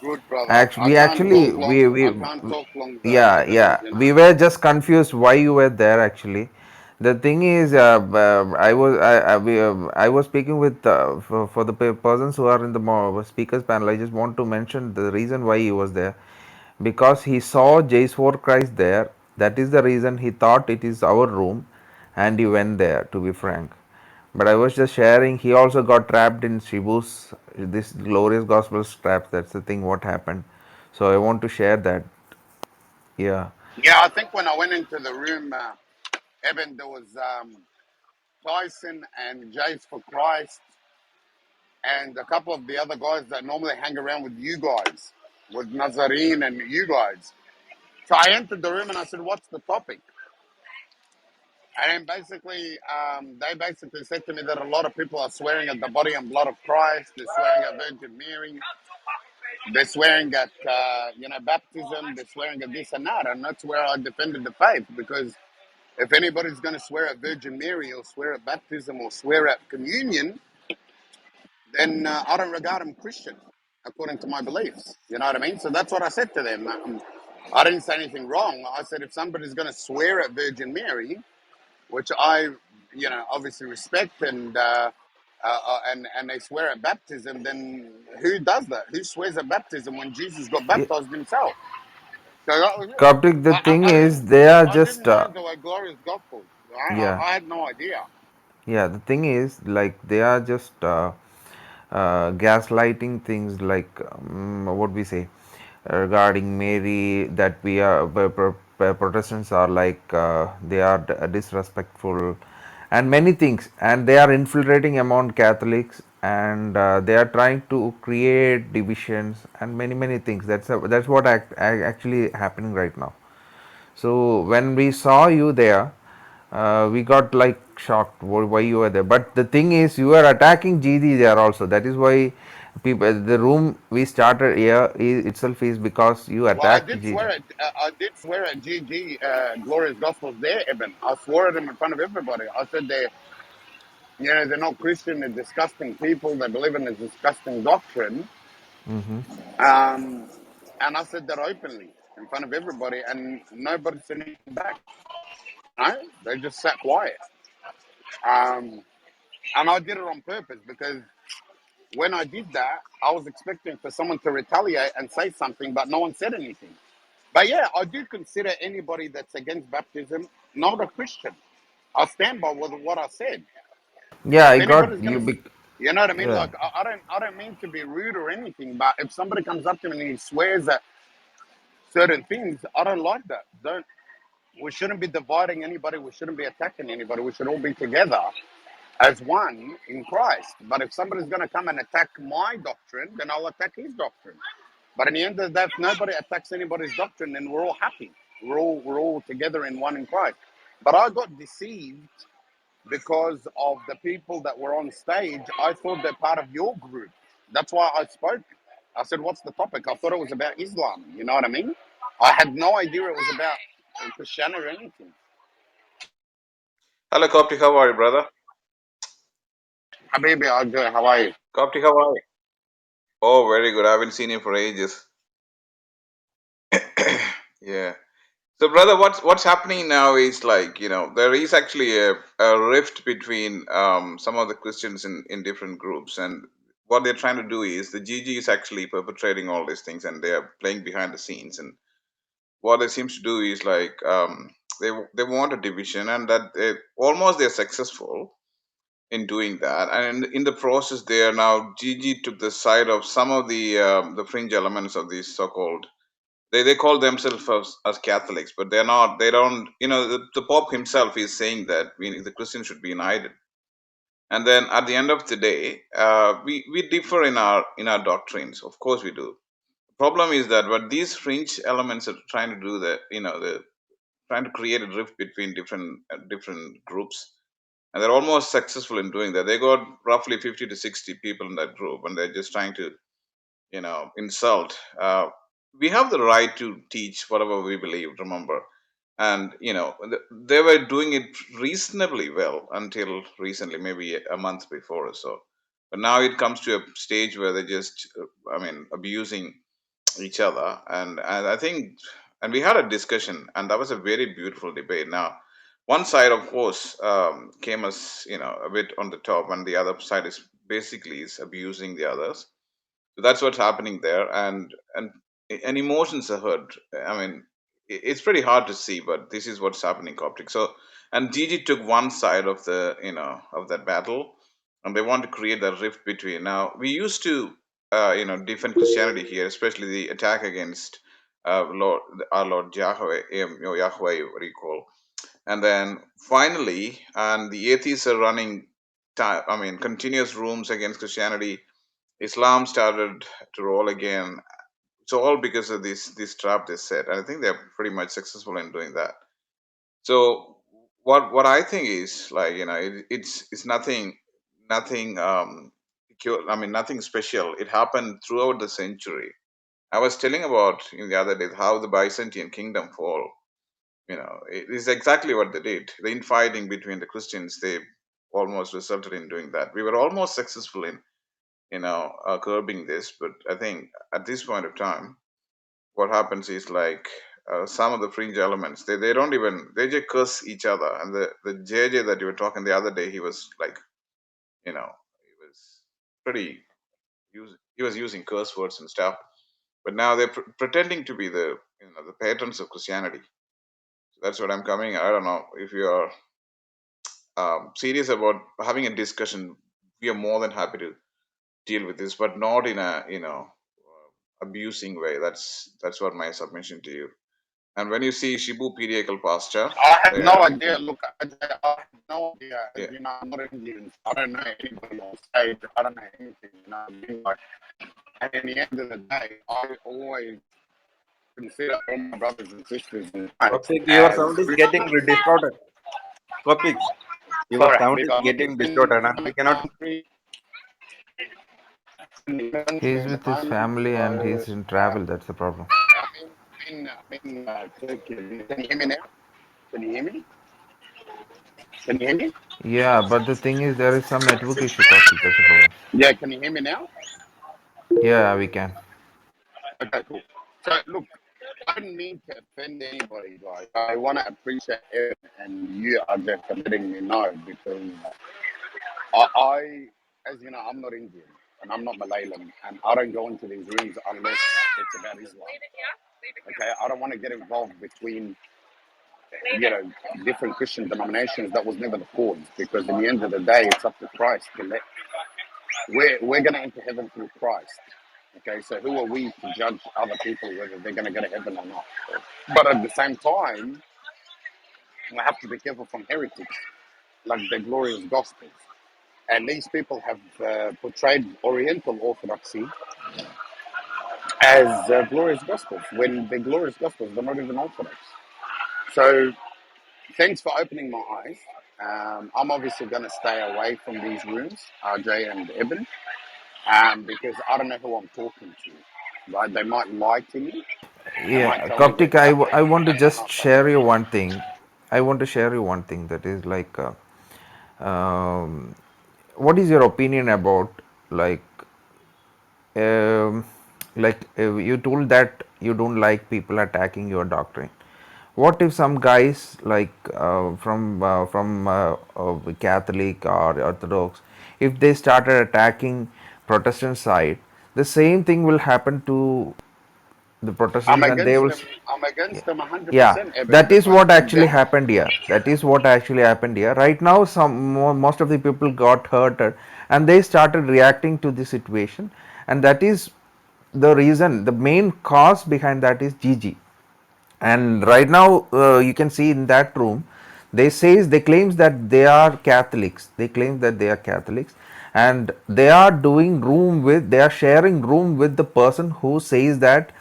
Good brother. Actually, we actually I can't talk long, yeah, Eben. yeah, we were just confused why you were there. Actually, the thing is, I was speaking with for the persons who are in the speakers panel. I just want to mention the reason why he was there, because he saw Jace for Christ there. That is the reason he thought it is our room, and he went there. To be frank, but I was just sharing. He also got trapped in Shibu's this glorious gospel traps. That's the thing. What happened? So I want to share that. Yeah. Yeah, I think when I went into the room, Eben, there was Tyson and Jace for Christ and a couple of the other guys that normally hang around with you guys, with Nazarene and you guys. So I entered the room and I said, "What's the topic?" And basically, they basically said to me that a lot of people are swearing at the body and blood of Christ. They're swearing at Virgin Mary. They're swearing at baptism. They're swearing at this and that. And that's where I defended the faith, because if anybody's going to swear at Virgin Mary or swear at baptism or swear at communion, then I don't regard them Christian according to my beliefs. You know what I mean? So that's what I said to them. I didn't say anything wrong. I said if somebody's going to swear at Virgin Mary, which I, obviously respect, and they swear at baptism, then who does that? Who swears at baptism when Jesus got Yeah. baptized himself? So that was it. Coptic, the thing I didn't is, they are I just, didn't know there were glorious gospels. yeah, I had no idea. yeah, the thing is, like, they are just gaslighting things, like, what we say regarding Mary, that we are, Protestants are like, they are disrespectful, and many things, and they are infiltrating among Catholics, and they are trying to create divisions and many many things. That's what actually happening right now. So when we saw you there, we got like shocked why you were there. But the thing is, you were attacking GD there also. That is why people, the room we started here itself is because you Well, I attacked did GD. swear at GG glorious gospels there, Eben. I swore at them in front of everybody. I said they're not Christian. They're disgusting people. They believe in a disgusting doctrine. Um, and I said that openly in front of everybody, and nobody said anything back. No, they just sat quiet. Um, and I did it on purpose, because when I did that, I was expecting for someone to retaliate and say something, but no one said anything. But yeah, I do consider anybody that's against baptism not a Christian. I'll stand by what I said. Yeah, If I got anybody's you. gonna, you know what I mean? Yeah. Like I don't mean to be rude or anything, but if somebody comes up to me and he swears at certain things, I don't like that. Don't We shouldn't be dividing anybody. We shouldn't be attacking anybody. We should all be together as one in Christ. But if somebody's going to come and attack my doctrine, then I'll attack his doctrine. But in the end of the day, if nobody attacks anybody's doctrine, then we're all happy. We're all together in one in Christ. But I got deceived because of the people that were on stage. I thought they're part of your group. That's why I spoke. I said, "What's the topic?" I thought it was about Islam. You know what I mean? I had no idea it was about Christianity or anything. Hello, Coptic. How are you, brother? Habibi, I'm good. How are you? Coptic, how are you? Oh, very good. I haven't seen you for ages. Yeah. So, brother, what's happening now is, like, there is actually a rift between some of the Christians in different groups, and what they're trying to do is the GG is actually perpetrating all these things, and they are playing behind the scenes. And what they seems to do is, like, they want a division, and that they're successful in doing that. And in the process, they are now GG took the side of some of the fringe elements of these so-called, they call themselves as Catholics, but they're not. They don't. The Pope himself is saying that the Christians should be united. And then at the end of the day, we differ in our doctrines. Of course, we do. The problem is that what these fringe elements are trying to do, that they're trying to create a drift between different groups, and they're almost successful in doing that. They got roughly 50 to 60 people in that group, and they're just trying to insult. We have the right to teach whatever we believe, remember. And they were doing it reasonably well until recently, maybe a month before or so. But now it comes to a stage where they just abusing each other. And I think, and we had a discussion, and that was a very beautiful debate. Now, one side, of course, came as, a bit on the top, and the other side is basically is abusing the others. So that's what's happening there, and emotions are hurt. I mean, it's pretty hard to see, but this is what's happening, Coptic. So, and Gigi took one side of the, of that battle, and they want to create that rift between. Now, we used to, defend Christianity here, especially the attack against Lord, our Lord Yahweh, Yahweh, what do you call? And then finally, and the atheists are running, continuous rooms against Christianity. Islam started to roll again. It's all because of this trap they set. And I think they're pretty much successful in doing that. So what I think is like, it's nothing nothing special. It happened throughout the century. I was telling about in the other day how the Byzantine kingdom fall. It is exactly what they did. The infighting between the Christians, they almost resulted in doing that. We were almost successful in curbing this, but I think at this point of time, what happens is like some of the fringe elements, they don't even, they just curse each other. And the JJ that you were talking the other day, he was like, he was pretty he was using curse words and stuff. But now they're pretending to be the the patrons of Christianity. So that's what I'm coming. I don't know if you are serious about having a discussion. We are more than happy to deal with this, but not in a abusing way. That's what my submission to you. And when you see Shibu Pediacal Pastor, I have no yeah, idea. Look, I have no idea. yeah, I'm not Indian. So I don't know anybody on stage. I don't know anything. You know what I mean? Like, and in the end of the day, I always consider all my brothers and sisters in Christ Coptic, your as sound is getting Christians. distorted. Coptic, your Sorry, sound is Habiba, I'm getting just in distorted. Huh? We cannot. He's country at with the his moment. family and So he's in travel. That's the problem. I'm in Turkey. Can you hear me now? Can you hear me? Can you hear me? Yeah, but the thing is, there is some network issue, Coptic. That's the problem. Yeah, can you hear me now? Yeah, we can. Okay, cool. So look, I don't mean to offend anybody, guys. I want to appreciate it, and you are just letting me know because as you know, I'm not Indian and I'm not Malayalam, and I don't go into these rooms unless it's about Islam. Okay, I don't want to get involved between different Christian denominations. That was never the cause, because in the end of the day, it's up to Christ to let. We're going to enter heaven through Christ. Okay, so who are we to judge other people whether they're going to go to heaven or not? But at the same time, we have to be careful from heretics like the glorious gospels. And these people have portrayed Oriental Orthodoxy as glorious gospels when the glorious gospels are not even Orthodox. So thanks for opening my eyes. I'm obviously going to stay away from these rooms, RJ and Eben, because I don't know who I'm talking to. Right? They might lie to me. They might Yeah, tell me they're Coptic, Catholic I want to and they're just not. share you one thing. I want to share you one thing that is like, um, what is your opinion about like, um, you told that you don't like people attacking your doctrine. What if some guys like from Catholic or Orthodox, if they started attacking Protestant side, the same thing will happen to the I'm Protestants, and they against will. them. I'm Yeah, against them yeah, 100%, Eben, that is because what actually that. happened here. That is what actually happened here. Right now, most of the people got hurted, and they started reacting to the situation, and that is the reason. The main cause behind that is Gigi. And right now, you can see in that room, they claims that they are Catholics. They claim that they are Catholics, and they are sharing room with the person who says that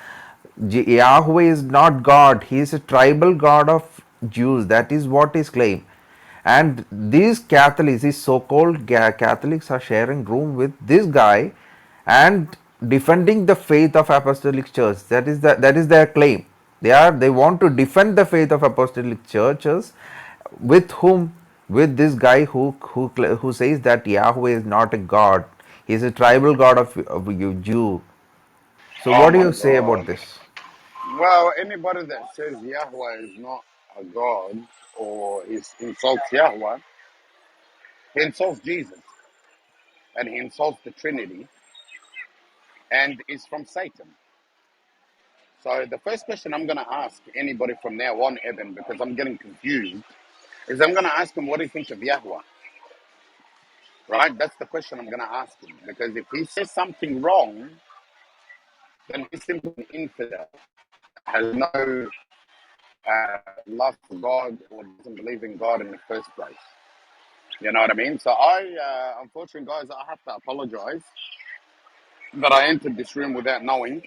Yahweh is not God. He is a tribal god of Jews. That is what is claimed. And these Catholics, these so-called Catholics, are sharing room with this guy and defending the faith of Apostolic Church. That is their claim. They want to defend the faith of Apostolic churches, with whom, with this guy who says that Yahweh is not a god. He is a tribal god of you Jew. So Oh what do my you say about God. this? Well, anybody that says Yahweh is not a God or is insults Yahweh, he insults Jesus and he insults the Trinity and is from Satan. So the first question I'm going to ask anybody from now on, Evan, because I'm getting confused, is I'm going to ask him what he thinks of Yahweh, right? That's the question I'm going to ask him. Because if he says something wrong, then he's simply an infidel, has no love for God or doesn't believe in God in the first place. You know what I mean? So unfortunately, guys, I have to apologize that I entered this room without knowing.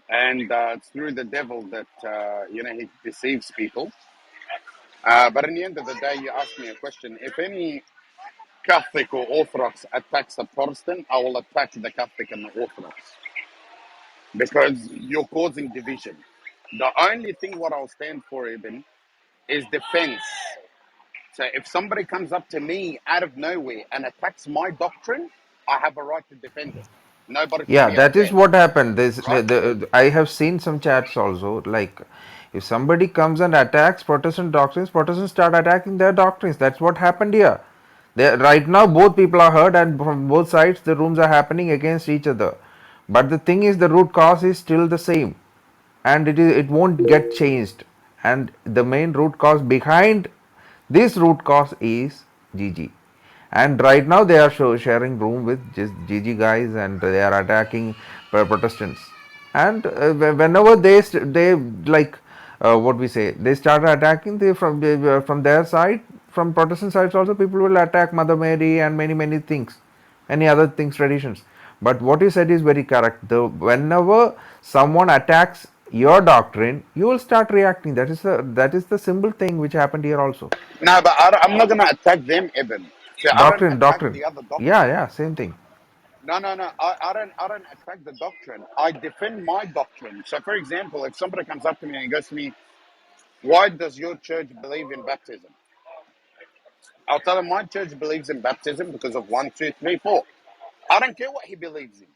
And it's through the devil that, he deceives people. But in the end of the day, you ask me a question. If any Catholic or Orthodox attacks a Protestant, I will attack the Catholic and the Orthodox because you're causing division. The only thing what I'll stand for, even, is defense. So if somebody comes up to me out of nowhere and attacks my doctrine, I have a right to defend it. Nobody should Yeah, be that is upset, what happened. right? I have seen some chats also. Like, if somebody comes and attacks Protestant doctrines, Protestants start attacking their doctrines. That's what happened here. Right now, both people are hurt, and from both sides, the rooms are happening against each other. But the thing is, the root cause is still the same, and it won't get changed. And the main root cause behind this root cause is GG. And right now they are sharing room with just GG guys, and they are attacking Protestants. And whenever they like what we say, they start attacking from their side, from Protestant sides also, people will attack Mother Mary and many things, any other things, traditions. But what you said is very correct. Whenever someone attacks your doctrine, you will start reacting. That is the simple thing which happened here also. No, but I'm not going to attack them, Eben. See, I don't attack Doctrine. the other Yeah, doctrine. yeah, same thing. No. I don't attack the doctrine. I defend my doctrine. So, for example, if somebody comes up to me and goes to me, "Why does your church believe in baptism?" I'll tell him my church believes in baptism because of one, two, three, four. I don't care what he believes in.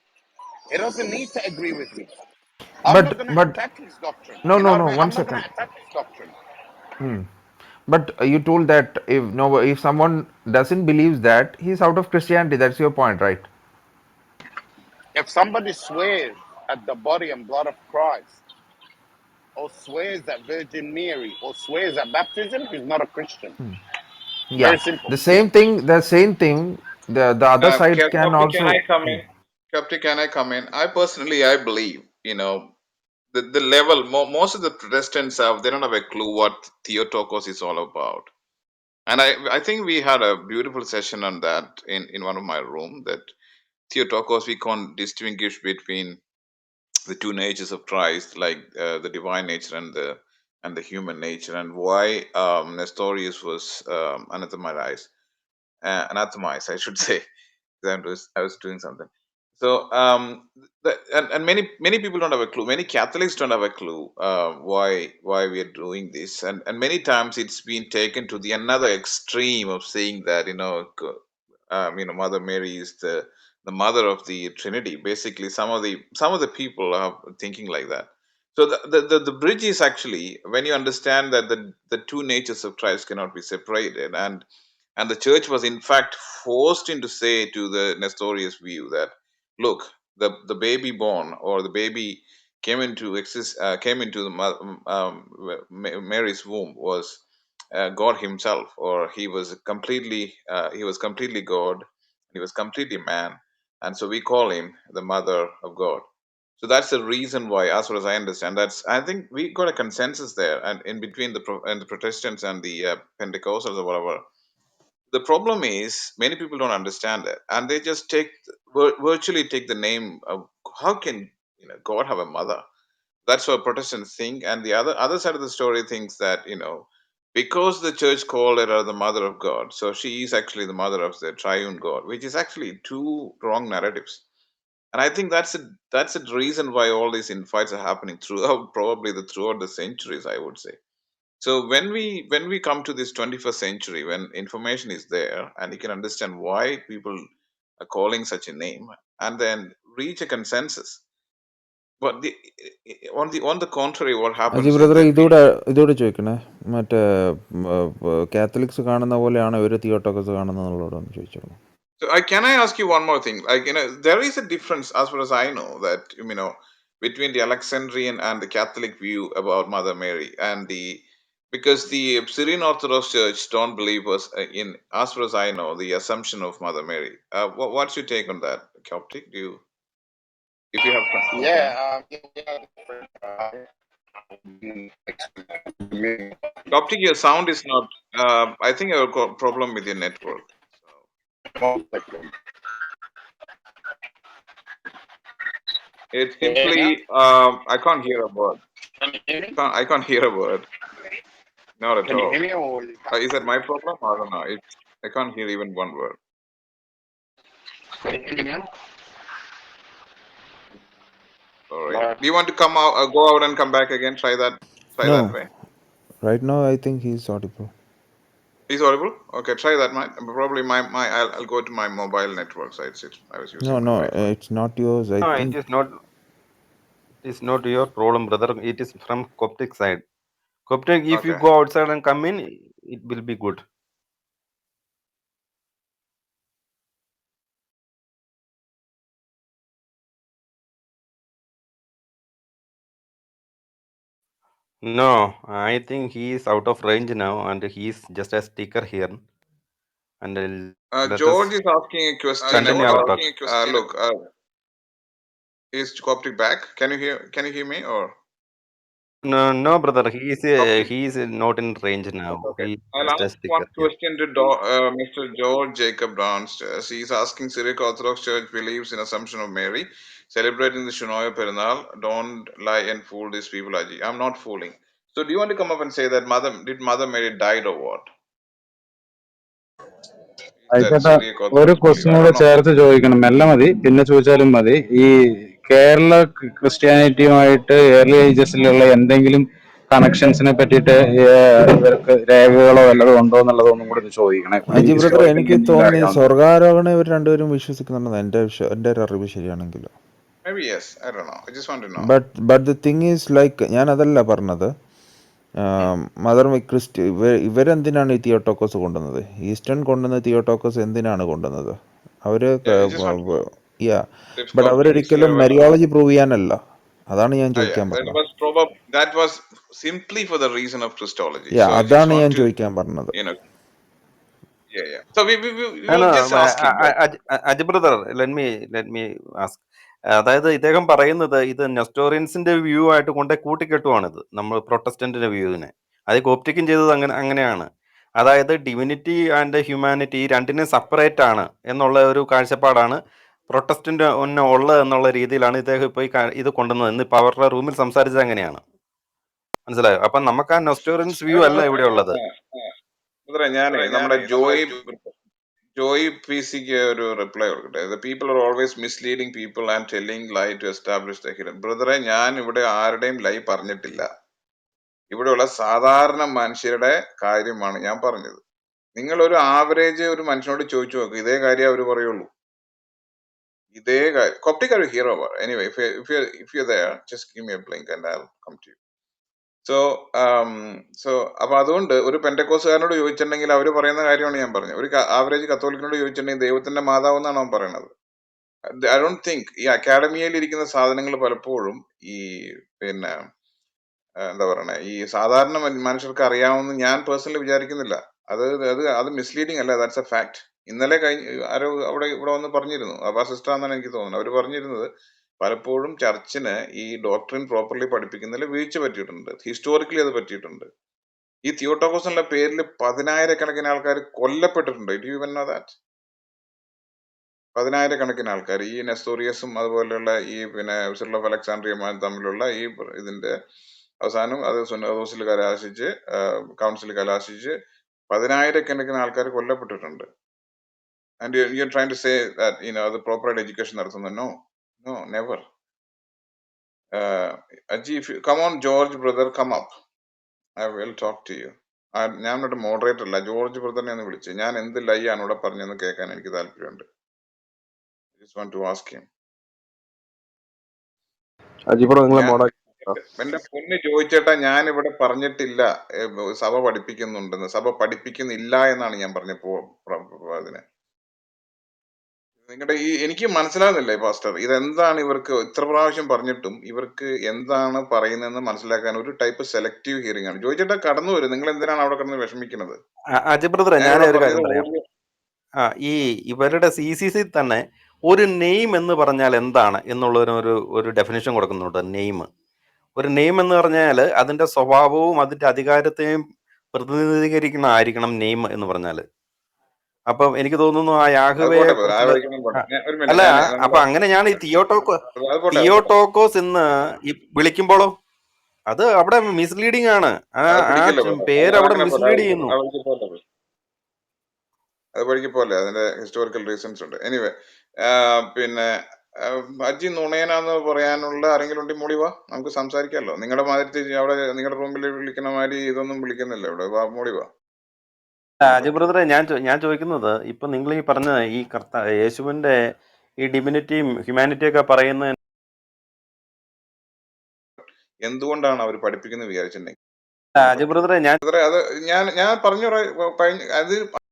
He doesn't need to agree with me. I'm not going to But attack his doctrine. no, You know no, what I no. mean? One I'm not going second. to attack his doctrine. But you told that if someone doesn't believes that, he's out of Christianity. That's your point, right? If somebody swears at the body and blood of Christ, or swears at Virgin Mary, or swears at baptism, he's not a Christian. Very Yeah. simple. The same thing. The same thing. The other side can Coptic, can I also. come in? Coptic, can I come in? I believe, the level, most of the Protestants they don't have a clue what Theotokos is all about. And I think we had a beautiful session on that in one of my room, that Theotokos, we can't distinguish between the two natures of Christ, like the divine nature and the human nature, and why Nestorius was anathemized, I should say. I was doing something. So and many people don't have a clue. Many Catholics don't have a clue why we are doing this, and many times it's been taken to the another extreme of saying that Mother Mary is the mother of the Trinity. Basically, some of the people are thinking like that. So the bridge is actually when you understand that the two natures of Christ cannot be separated, and the church was in fact forced into say to the Nestorius view that, look, the baby born, or the baby came into the Mary's womb, was God himself, or he was completely God, he was completely man, and so we call him the mother of God. So that's the reason why, as far as I understand, I think we got a consensus there, and in between the Protestants and the Pentecostals or whatever. The problem is many people don't understand it, and they just virtually take the name of, how can God have a mother? That's what Protestants think, and the other side of the story thinks that because the church called her the mother of God, so she is actually the mother of the triune God, which is actually two wrong narratives. And I think that's the reason why all these infights are happening throughout, probably throughout the centuries, I would say. So when we come to this 21st century, when information is there and you can understand why people are calling such a name, and then reach a consensus, But on the contrary, what Aji happens is ബ്രദറെ that ഇതോടെ ചോദിക്കണേ, മറ്റേ Catholics കാണുന്ന പോലെയാണ് ഇവർ തിയോട്ടോക്കസ് കാണുന്നതെന്നുള്ളതോടൊന്ന് ചോദിച്ചോളൂ. so can I ask you one more thing? Like, there is a difference as far as I know that, between the Alexandrian and the Catholic view about Mother Mary and because the Syrian Orthodox Church don't believe us in, as far as I know, the assumption of Mother Mary. What's your take on that, Coptic? If you have some time? Yeah, Coptic, your sound is not. I think you have got problem with your network. So it's can you hear me now? simply I can't hear a word. Can you hear me? I can't hear a word. Not at Can you all. hear me or you can't? Is that my problem? I don't know. I can't hear even one word. Can you hear me now? All right. No. Do you want to come out, go out and come back again? Try that. Try No, that way. right now I think he's audible. Is audible? Okay, try that. Probably I'll go to my mobile network side. I was using my No, Wi-Fi. it's not yours. I No, think it is not your problem, brother. It is from Coptic side. Coptic, if you Okay. go outside and come in, it will be good. No, I think he is out of range now, and he is just a sticker here. And let us George is asking a question continue our about. talk. Look, is Coptic back? Can you hear? Can you hear me or No, no, brother. Coptic? He is not in range now. Okay. He is I'll just a ask one sticker here. question to Mr. George Jacob downstairs. He's asking Syriac Orthodox Church believes in Assumption of Mary, celebrating the Shinoya Perenal. Don't lie and fool these people, Aji. I'm not fooling. So do you want to come up and say that Mother Mary died or what? Is that ആയിക്കോട്ടെ, Syriac ഒരു Orthodox belief? Question I കൂടെ don't know. ചേർത്ത് ചോദിക്കണം. മെല്ലെ മതി, പിന്നെ ചോദിച്ചാലും മതി. ഈ കേരള ക്രിസ്ത്യാനിറ്റിയുമായിട്ട് ഏർലി ഏജസിലുള്ള എന്തെങ്കിലും കണക്ഷൻസിനെ പറ്റിയിട്ട് ഇവർക്ക് രേഖകളോ വല്ലതും ഉണ്ടോ എന്നുള്ളത് ഒന്നും കൂടെ ഒന്ന് ചോദിക്കണേ. പുള്ളി അജി ബ്രദർ, ഹിസ്റ്റോറിക്കലി എനിക്ക് എന്തെങ്കിലും തോന്നുന്നു ഈ അറിയാവുന്ന. സ്വർഗാരോഹണം ഇവർ രണ്ടുപേരും വിശ്വസിക്കുന്നുണ്ടെന്ന് എൻ്റെ ഒരു അറിവ് ശരിയാണെങ്കിൽ. Maybe yes. I don't know. I just want to know. But the thing is like, ഞാൻ അതല്ല പറഞ്ഞത്. മദർ ഇവരെന്തിനാണ് ഈ തിയോട്ടോക്കോസ് കൊണ്ടുവന്നത്? ഈസ്റ്റേൺ കൊണ്ടുവന്ന തിയോട്ടോക്കോസ് എന്തിനാണ് കൊണ്ടുവന്നത്? അവർ Yeah, I just want to know yeah, if but Coptic is അവരൊരിക്കലും here. മെരിയോളജി പ്രൂവ് ചെയ്യാനല്ല. അതാണ് ഞാൻ Yeah, ചോദിക്കാൻ that പറഞ്ഞത്. was simply for the reason of Christology. Yeah, So I just അതാണ് want ഞാൻ to, ചോദിക്കാൻ പറഞ്ഞത്. you know, yeah. So we No, were just asking, right? Aji brother, let me ask. അതായത് ഇദ്ദേഹം പറയുന്നത് ഇത് നെസ്റ്റോറിയൻസിന്റെ വ്യൂ ആയിട്ട് കൊണ്ടേ കൂട്ടിക്കെട്ടുവാണിത്, നമ്മൾ പ്രൊട്ടസ്റ്റന്റിന്റെ വ്യൂവിനെ. അത് കോപ്റ്റിക്കും ചെയ്തത് അങ്ങനെയാണ്. അതായത് ഡിവിനിറ്റി ആൻഡ് ഹ്യൂമാനിറ്റി രണ്ടിനും സെപ്പറേറ്റ് ആണ് എന്നുള്ള ഒരു കാഴ്ചപ്പാടാണ് പ്രൊട്ടസ്റ്റന്റ് ഉള്ളത് എന്നുള്ള രീതിയിലാണ് ഇദ്ദേഹം ഇപ്പോൾ ഇത് കൊണ്ടുവന്നത്. ഇന്ന് ഇപ്പോൾ അവരുടെ റൂമിൽ സംസാരിച്ചത് അങ്ങനെയാണ്. മനസ്സിലായോ? അപ്പം നമുക്ക് ആ നെസ്റ്റോറിയൻസ് വ്യൂ അല്ല ഇവിടെ ഉള്ളത്. ഞാനേ നമ്മുടെ ജോയി പി സിക്ക് ഒരു റിപ്ലൈ കൊടുക്കട്ടെ. The people are always misleading people and telling lie to establish the hidden. ബ്രദറെ, ഞാൻ ഇവിടെ ആരുടെയും ലൈ പറഞ്ഞിട്ടില്ല. ഇവിടെയുള്ള സാധാരണ മനുഷ്യരുടെ കാര്യമാണ് ഞാൻ പറഞ്ഞത്. നിങ്ങൾ ഒരു ആവറേജ് ഒരു മനുഷ്യനോട് ചോദിച്ചു നോക്ക്, ഇതേ കാര്യം അവർ പറയുള്ളൂ. ഇതേ കാര്യം. Coptic are hero. Anyway, if you're there, just give me a blink and I'll come to you. So അപ്പൊ അതുകൊണ്ട് ഒരു പെന്റക്കോസുകാരനോട് ചോദിച്ചിട്ടുണ്ടെങ്കിൽ അവർ പറയുന്ന കാര്യമാണ് ഞാൻ പറഞ്ഞത്. ഒരു ആവറേജ് കത്തോലിക്കിനോട് ചോദിച്ചിട്ടുണ്ടെങ്കിൽ ദൈവത്തിന്റെ മാതാവ് എന്നാണ് അവൻ പറയുന്നത്. ഐ ഡോണ്ട് തിങ്ക് ഈ അക്കാഡമിയയിൽ ഇരിക്കുന്ന സാധനങ്ങൾ പലപ്പോഴും ഈ പിന്നെ എന്താ പറയണേ, ഈ സാധാരണ മനുഷ്യർക്ക് അറിയാവുന്ന ഞാൻ പേഴ്സണലി വിചാരിക്കുന്നില്ല. അത് മിസ്ലീഡിങ് അല്ല, ദാറ്റ്സ് എ ഫാക്ട്. ഇന്നലെ ആരോ ഇവിടെ വന്ന് പറഞ്ഞിരുന്നു, അബാ സിസ്റ്റർ എന്നാണ് എനിക്ക് തോന്നുന്നത്. അവർ പറഞ്ഞിരുന്നത് പലപ്പോഴും ചർച്ചിന് ഈ ഡോക്ട്രിൻ പ്രോപ്പർലി പഠിപ്പിക്കുന്നതിൽ വീഴ്ച പറ്റിയിട്ടുണ്ട്. ഹിസ്റ്റോറിക്കലി അത് പറ്റിയിട്ടുണ്ട്. ഈ തിയോട്ടോക്കോസ് എന്നുള്ള പേരിൽ 10,000-കണക്കിന് ആൾക്കാർ കൊല്ലപ്പെട്ടിട്ടുണ്ട്. Do you even know that? 10,000-കണക്കിന് ആൾക്കാർ ഈ നെസ്റ്റോറിയസും അതുപോലെയുള്ള ഈ സിറിൽ ഓഫ് അലക്സാണ്ട്രിയമായും തമ്മിലുള്ള ഈ ഇതിന്റെ അവസാനം അത് സുന്നതോസിൽ കലാശിച്ച് കൗൺസിൽ കലാശിച്ച് 10,000-കണക്കിന് ആൾക്കാർ കൊല്ലപ്പെട്ടിട്ടുണ്ട്. And you are trying to say that അത് പ്രോപ്പറായിട്ട് എഡ്യൂക്കേഷൻ നടത്തുന്നു? No, never. Aji, if you come on, George brother, come up. I will talk to you. ഞാൻ ഇവിടെ മോഡറേറ്റർ അല്ല, ജോർജ് ബ്രദറിനെ ഒന്ന് വിളിച്ച് ഞാൻ എന്ത് ലൈ ആണ് ഇവിടെ പറഞ്ഞെന്ന് കേൾക്കാൻ എനിക്ക് താല്പര്യമുണ്ട്. Just want to ask him. അജിപ്രോ നിങ്ങളെ ഞാൻ മോഡാക്കി. എന്റെ പൊന്ന് ചോദിച്ചേട്ടാ, ഞാൻ ഇവിടെ പറഞ്ഞിട്ടില്ല സഭ പഠിപ്പിക്കുന്നുണ്ടെന്ന്. സഭ പഠിപ്പിക്കുന്നില്ല എന്നാണ് ഞാൻ പറഞ്ഞപ്പോ അതിന് നിങ്ങളുടെ എനിക്ക് മനസ്സിലാകുന്നില്ലേ പാസ്റ്റർ, ഇതെന്താണ് ഇവർക്ക് ഇത്ര പ്രാവശ്യം പറഞ്ഞിട്ടും ഇവർക്ക് എന്താണ് പറയുന്നതെന്ന് മനസ്സിലാക്കാൻ ഒരു ടൈപ്പ് സെലക്റ്റീവ് ഹിയറിംഗ് ആണ്. ചോദിച്ചിട്ട് കടന്നു വരും. നിങ്ങൾ എന്തിനാണ് അവിടെ കിടന്ന് വിഷമിക്കുന്നത്? അജയ് ബ്രദറെ, ഞാൻ ഞാനിവിടെ ഒരു പറഞ്ഞത് കാര്യം പറയാം. ഓഡിയോ. ഈ ഇവരുടെ CCC തന്നെ ഒരു നെയിം എന്ന് പറഞ്ഞാൽ എന്താണ് എന്നുള്ള ഒരു ഡെഫിനേഷൻ കൊടുക്കുന്നുണ്ട്. ഒരു നെയിം എന്ന് പറഞ്ഞാൽ അതിന്റെ സ്വഭാവവും അതിന്റെ അധികാരത്തെയും പ്രതിനിധീകരിക്കുന്ന നെയിം എന്ന് പറഞ്ഞാൽ. അപ്പം എനിക്ക് തോന്നുന്നു ആ അത് യാഹുവയെ പോട്ടെ പോലെ, ആ കുറിച്ചുള്ള വഴിക്കൊന്നും പോട്ടെ. ഒരു അല്ല, മിനിറ്റ്, ഞാൻ അപ്പൊ നമ്മുടെ അങ്ങനെയാണ് ഈ അത് പോട്ടെ. തിയോട്ടോക്കോസ് എന്ന് ഈ വിളിക്കുമ്പോഴോ അത് അവിടെ മിസ്ലീഡിംഗ് ആണ്. അത് പിടിക്കല്ലോ പോലെ, പേര് അവിടെ അതങ്ങനെ പോലെ, മിസ്ലീഡ് ചെയ്യുന്നു. ആ വഴിക്ക് പോലെ, അത് വഴിക്ക് പോലെ. അതിന്റെ ഹിസ്റ്റോറിക്കൽ റീസൺസ് ഉണ്ട്. എനിവേ, പിന്നെ അജി നുണയനാന്ന് പറയാനുള്ള ആരെങ്കിലും ഉണ്ടെങ്കിൽ മൂടി വാ, നമുക്ക് സംസാരിക്കാമല്ലോ. നിങ്ങളുടെ മാതിരി അവിടെ നിങ്ങളുടെ റൂമിൽ വിളിക്കുന്ന മാതിരി ഇതൊന്നും വിളിക്കുന്നില്ല ഇവിടെ. വാ, മൂടി വാ. അജയ് ബ്രദറെ, ഞാൻ ചോദിക്കുന്നത് ഇപ്പൊ നിങ്ങൾ ഈ പറഞ്ഞ ഈ യേശുവിന്റെ ഈ ഡിവിനിറ്റിയും ഹ്യൂമാനിറ്റിയും ഒക്കെ പറയുന്ന എന്തുകൊണ്ടാണ് അവർ പഠിപ്പിക്കുന്നത് വിചാരിച്ചിട്ടുണ്ടെങ്കിൽ അജയ് ബ്രദറെ, അത് ഞാൻ പറഞ്ഞു അത്